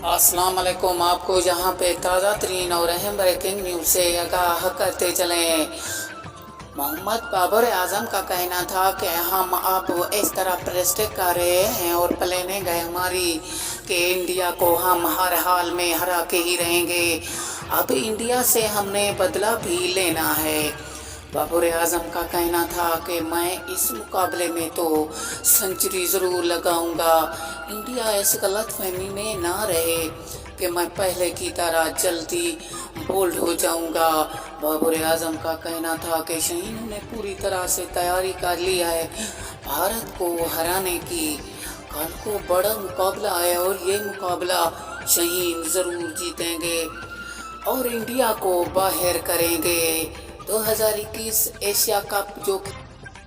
अस्सलाम वालेकुम। आपको यहाँ पे ताज़ा तरीन और अहम ब्रेकिंग न्यूज़ से आगाह करते चलें। मोहम्मद बाबर आजम का कहना था कि हम अब इस तरह प्रेस्टिक कर रहे हैं और प्लानिंग गए हमारी कि इंडिया को हम हर हाल में हरा के ही रहेंगे। अब इंडिया से हमने बदला भी लेना है। बाबर आजम का कहना था कि मैं इस मुकाबले में तो सेंचुरी ज़रूर लगाऊंगा। इंडिया इस गलत फहमी में ना रहे कि मैं पहले की तरह जल्दी बोल्ड हो जाऊंगा। बाबर आजम का कहना था कि शहीनों ने पूरी तरह से तैयारी कर ली है भारत को हराने की। कल को बड़ा मुकाबला है और ये मुकाबला शहीन ज़रूर जीतेंगे और इंडिया को बाहर करेंगे। 2021 एशिया कप जो